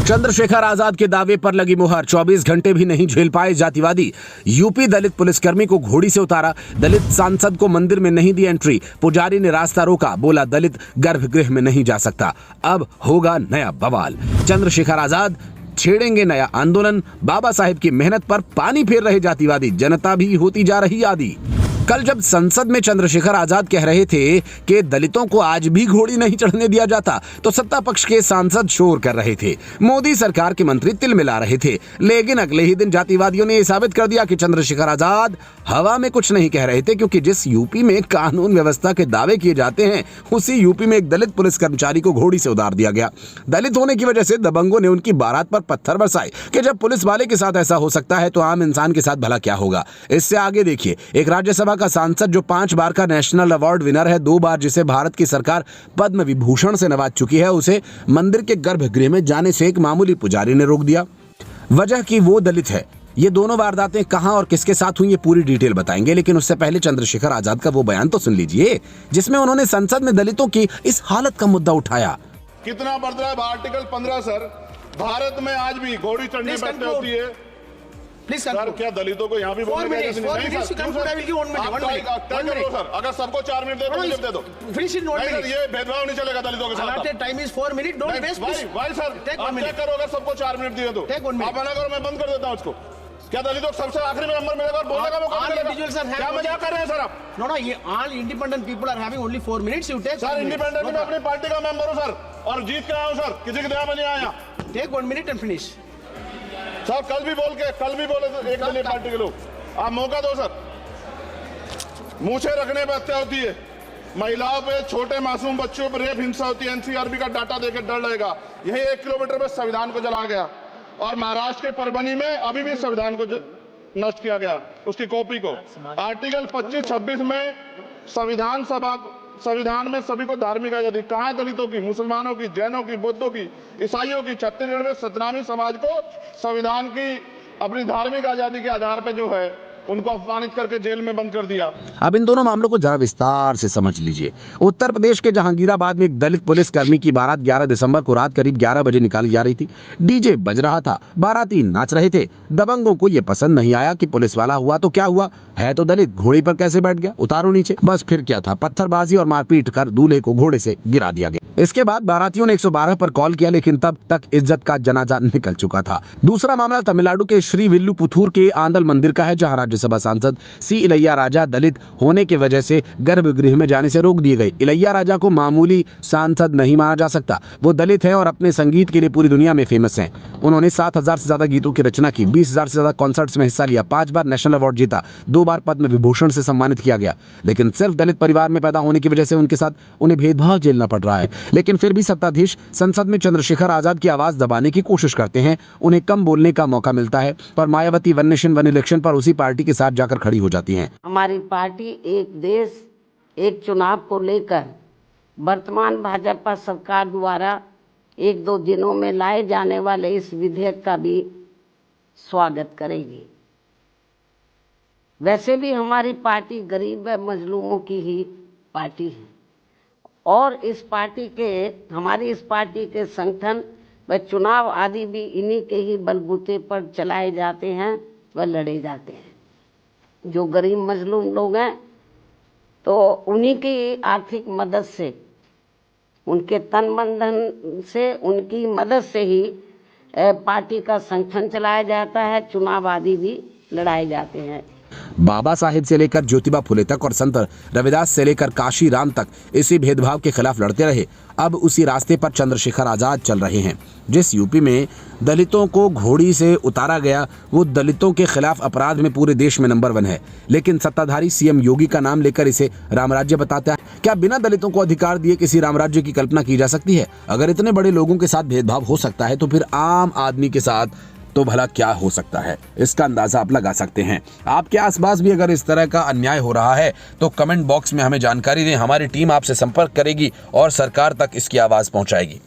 चंद्रशेखर आजाद के दावे पर लगी मुहर। 24 घंटे भी नहीं झेल पाए जातिवादी। यूपी दलित पुलिसकर्मी को घोड़ी से उतारा। दलित सांसद को मंदिर में नहीं दी एंट्री। पुजारी ने रास्ता रोका, बोला दलित गर्भगृह में नहीं जा सकता। अब होगा नया बवाल। चंद्रशेखर आजाद छेड़ेंगे नया आंदोलन। बाबा साहेब की मेहनत पर पानी फेर रहे जातिवादी। जनता भी होती जा रही आदी। कल जब संसद में चंद्रशेखर आजाद कह रहे थे कि दलितों को आज भी घोड़ी नहीं चढ़ने दिया जाता, तो सत्ता पक्ष के सांसद शोर कर रहे थे। मोदी सरकार के मंत्री तिल मिला रहे थे। लेकिन अगले ही दिन जातिवादियों ने यह साबित कर दिया कि चंद्रशेखर आजाद हवा में कुछ नहीं कह रहे थे, क्योंकि जिस यूपी में कानून व्यवस्था के दावे किए जाते हैं, उसी यूपी में एक दलित पुलिस कर्मचारी को घोड़ी से उतार दिया गया। दलित होने की वजह से दबंगों ने उनकी बारात पर पत्थर बरसाए कि जब पुलिस वाले के साथ ऐसा हो सकता है तो आम इंसान के साथ भला क्या होगा। इससे आगे देखिए, एक राज्यसभा का सांसद जो 5 बार का नेशनल अवार्ड विनर है, 2 बार जिसे भारत की सरकार पद्म विभूषण से नवाज चुकी है, उसे मंदिर के गर्भगृह में जाने से एक मामूली पुजारी ने रोक दिया। वजह कि वो दलित है। ये दोनों वारदातें कहां और किसके साथ हुई, ये पूरी डिटेल बताएंगे। लेकिन उससे पहले चंद्रशेखर आजाद का वो बयान तो सुन लीजिए, जिसमें उन्होंने संसद में दलितों की इस हालत का मुद्दा उठाया। कितना बढ़ रहा है आर्टिकल 15 सर। भारत में आज भी घोड़ी चढ़ने बैठते होती है। प्लीज सर, क्या दलितों को यहाँ भी बोलने की इजाजत नहीं है? सर, अगर सबको 4 मिनट दे दो। ये भेदभाव नहीं चलेगा दलितों के साथ। Time is 4 minute. Don't waste. भाई सर, आप चेक करो, अगर सबको 4 मिनट दिए तो आप मना करो, मैं बंद कर देता हूँ उसको। क्या दलितों को सबसे आखिरी में नंबर मिलेगा और बोलने का मौका मिलेगा? क्या मजाक कर रहे हैं सर आप? नो, ये all independent people are having only 4 minutes. You take. Sir, independent में अपनी पार्टी का मेंबर हूँ सर, और जीत के आया हूँ सर, किसी के दया में नहीं आया। Take 1 minute and finish. Sir, कल भी बोले तो एक दलीय पार्टी के लोग, आप मौका दो सर। मूछे रखने पर हत्या होती है, महिलाओं पे, छोटे मासूम बच्चों पर रेप हिंसा होती है। एनसीआरबी का डाटा देकर डर लगेगा। यही 1 किलोमीटर में संविधान को जला गया, और महाराष्ट्र के परभनी में अभी भी संविधान को नष्ट किया गया, उसकी कॉपी को। आर्टिकल 25-26 में संविधान में सभी को धार्मिक आजादी। कहाँ है दलितों की, मुसलमानों की, जैनों की, बौद्धों की, ईसाइयों की? छत्तीसगढ़ में सतनामी समाज को संविधान की अपनी धार्मिक आजादी के आधार पर जो है उनको अपमानित करके जेल में बंद कर दिया। अब इन दोनों मामलों को जरा विस्तार से समझ लीजिए। उत्तर प्रदेश के जहांगीराबाद में एक दलित पुलिस कर्मी की बारात 11 दिसंबर को रात करीब 11 बजे निकाली जा रही थी। डीजे बज रहा था, बाराती नाच रहे थे। दबंगों को यह पसंद नहीं आया कि पुलिस वाला हुआ तो क्या हुआ, है तो दलित, घोड़ी पर कैसे बैठ गया, उतारो नीचे। बस फिर क्या था, पत्थरबाजी और मारपीट कर दूल्हे को घोड़े से गिरा दिया गया। इसके बाद बारातियों ने 112 पर कॉल किया, लेकिन तब तक इज्जत का जनाजा निकल चुका था। दूसरा मामला तमिलनाडु के श्री विल्लुपुथूर के आंदल मंदिर का है, जहां राज्यसभा सांसद सी इलैया राजा दलित होने की वजह से गर्भगृह में जाने से रोक दिए गए। इलैया राजा को मामूली सांसद नहीं माना जा सकता। वो दलित हैं और अपने संगीत के लिए पूरी दुनिया में फेमस हैं। उन्होंने 7,000 से ज्यादा गीतों की रचना की, 20,000 से ज्यादा कॉन्सर्ट्स में हिस्सा लिया, 5 बार नेशनल अवार्ड जीता, 2 बार पद्म विभूषण से सम्मानित किया गया। लेकिन सिर्फ दलित परिवार में पैदा होने की वजह से उनके साथ उन्हें भेदभाव झेलना पड़ रहा है। लेकिन फिर भी सत्ताधीश संसद में चंद्रशेखर आजाद की आवाज दबाने की कोशिश करते हैं। उन्हें कम बोलने का मौका मिलता है, पर Mayawati one nation one election पर उसी पार्टी के साथ जाकर खड़ी हो जाती हैं। हमारी पार्टी एक देश एक चुनाव को लेकर वर्तमान भाजपा सरकार द्वारा 1-2 दिनों में लाए जाने वाले इस विधेयक का भी स्वागत करेगी। वैसे भी हमारी पार्टी गरीब व मजलूमों की ही पार्टी है, और हमारी इस पार्टी के संगठन व चुनाव आदि भी इन्हीं के ही बलबूते पर चलाए जाते हैं व लड़े जाते हैं। जो गरीब मजलूम लोग हैं तो उन्हीं की आर्थिक मदद से, उनके तन मन धन से, उनकी मदद से ही पार्टी का संगठन चलाया जाता है, चुनाव आदि भी लड़ाए जाते हैं। बाबा साहेब से लेकर ज्योतिबा फुले तक और संत रविदास से लेकर काशी राम तक इसी भेदभाव के खिलाफ लड़ते रहे। अब उसी रास्ते पर चंद्रशेखर आजाद चल रहे हैं। जिस यूपी में दलितों को घोड़ी से उतारा गया, वो दलितों के खिलाफ अपराध में पूरे देश में नंबर 1 है। लेकिन सत्ताधारी सीएम योगी का नाम लेकर इसे रामराज्य बताता है। क्या बिना दलितों को अधिकार दिए किसी रामराज्य की कल्पना की जा सकती है? अगर इतने बड़े लोगों के साथ भेदभाव हो सकता है, तो फिर आम आदमी के साथ तो भला क्या हो सकता है? इसका अंदाजा आप लगा सकते हैं। आपके आसपास भी अगर इस तरह का अन्याय हो रहा है तो कमेंट बॉक्स में हमें जानकारी दें। हमारी टीम आपसे संपर्क करेगी और सरकार तक इसकी आवाज पहुंचाएगी।